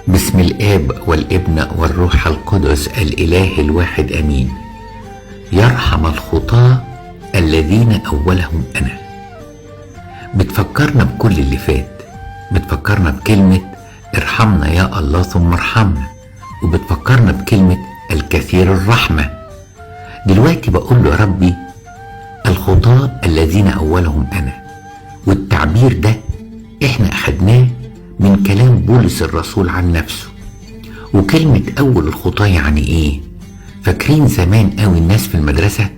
بسم الآب والابن والروح القدس الإله الواحد أمين. يرحم الخطاة الذين أولهم أنا. بتفكرنا بكل اللي فات، بتفكرنا بكلمة ارحمنا يا الله ثم ارحمنا، وبتفكرنا بكلمة الكثير الرحمة. دلوقتي بقول له يا ربي الخطاة الذين أولهم أنا، والتعبير ده احنا أخدناه من كلام بولس الرسول عن نفسه. وكلمة أول الخطاة يعني إيه؟ فاكرين زمان قوي الناس في المدرسة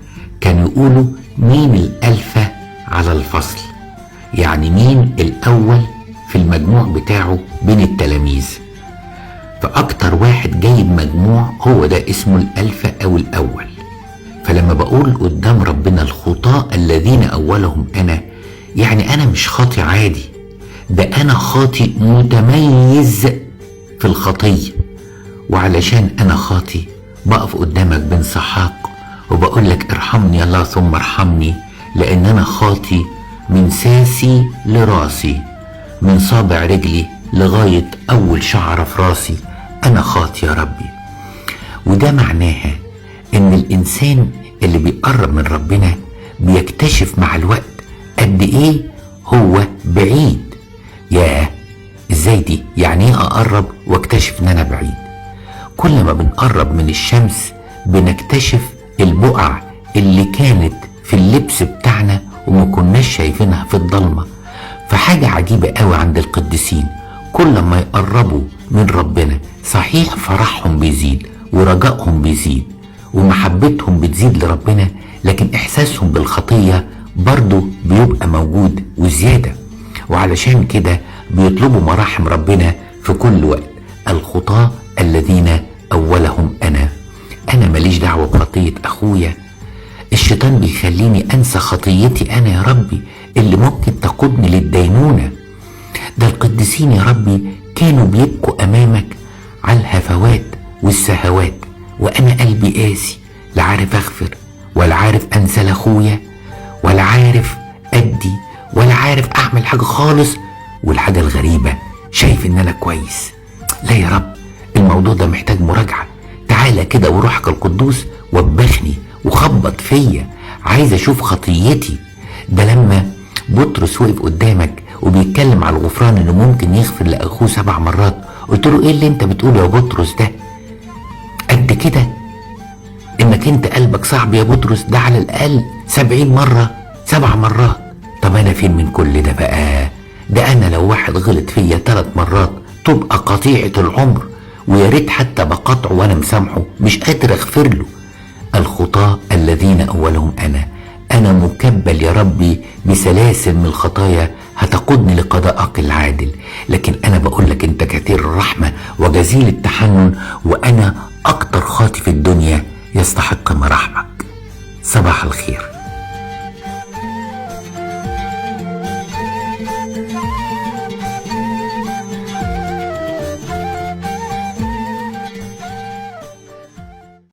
كانوا يقولوا مين الألفة على الفصل، يعني مين الأول في المجموع بتاعه بين التلاميذ، فأكتر واحد جايب مجموع هو ده اسمه الألفة أو الأول. فلما بقول قدام ربنا الخطاة الذين أولهم أنا، يعني أنا مش خاطي عادي، ده أنا خاطي متميز في الخطية. وعلشان أنا خاطي بقف قدامك بانسحاق وبقول لك ارحمني يا الله ثم ارحمني، لأن أنا خاطي من ساسي لراسي، من صابع رجلي لغاية أول شعرة في راسي. أنا خاطي يا ربي. وده معناها إن الإنسان اللي بيقرب من ربنا بيكتشف مع الوقت قد إيه هو بعيد. ياه، ازاي دي؟ يعني ايه اقرب واكتشف ان انا بعيد؟ كل ما بنقرب من الشمس بنكتشف البقع اللي كانت في اللبس بتاعنا وما كناش شايفينها في الضلمة. فحاجة عجيبة قوي عند القديسين، كل ما يقربوا من ربنا صحيح فرحهم بيزيد ورجائهم بيزيد ومحبتهم بتزيد لربنا، لكن احساسهم بالخطية برضو بيبقى موجود وزيادة. وعلشان كده بيطلبوا مراحم ربنا في كل وقت. الخطاة الذين أولهم أنا ماليش دعوة بخطية أخويا. الشيطان بيخليني أنسى خطيتي أنا يا ربي اللي ممكن تقودني للدينونة. ده القديسين يا ربي كانوا بيبكوا أمامك على الهفوات والسهوات، وأنا قلبي قاسي، لا عارف أغفر ولا عارف أنسى لأخويا ولا عارف أدي ولا عارف اعمل حاجة خالص. والحاجة الغريبة شايف ان انا كويس. لا يا رب، الموضوع ده محتاج مراجعة. تعالى كده وروحك القدوس وبخني وخبط فيا، عايز اشوف خطيتي. ده لما بطرس وقف قدامك وبيتكلم على الغفران انه ممكن يغفر لاخوه 7 مرات، قلت له ايه اللي انت بتقوله يا بطرس ده؟ قد كده انك انت قلبك صعب يا بطرس؟ ده على الاقل 70 مرة 7 مرات. طب انا فين من كل ده بقى؟ ده انا لو واحد غلط فيا 3 مرات تبقى قطيعة العمر، ويا ريت حتى بقطعه وانا مسامحه، مش قادر اغفر له. الخطاة الذين اولهم انا مكبل يا ربي بسلاسل من الخطايا هتقودني لقضاءك العادل. لكن انا بقول لك انت كثير الرحمة وجزيل التحنن، وانا اكتر خاطي في الدنيا يستحق مراحمك. صباح الخير.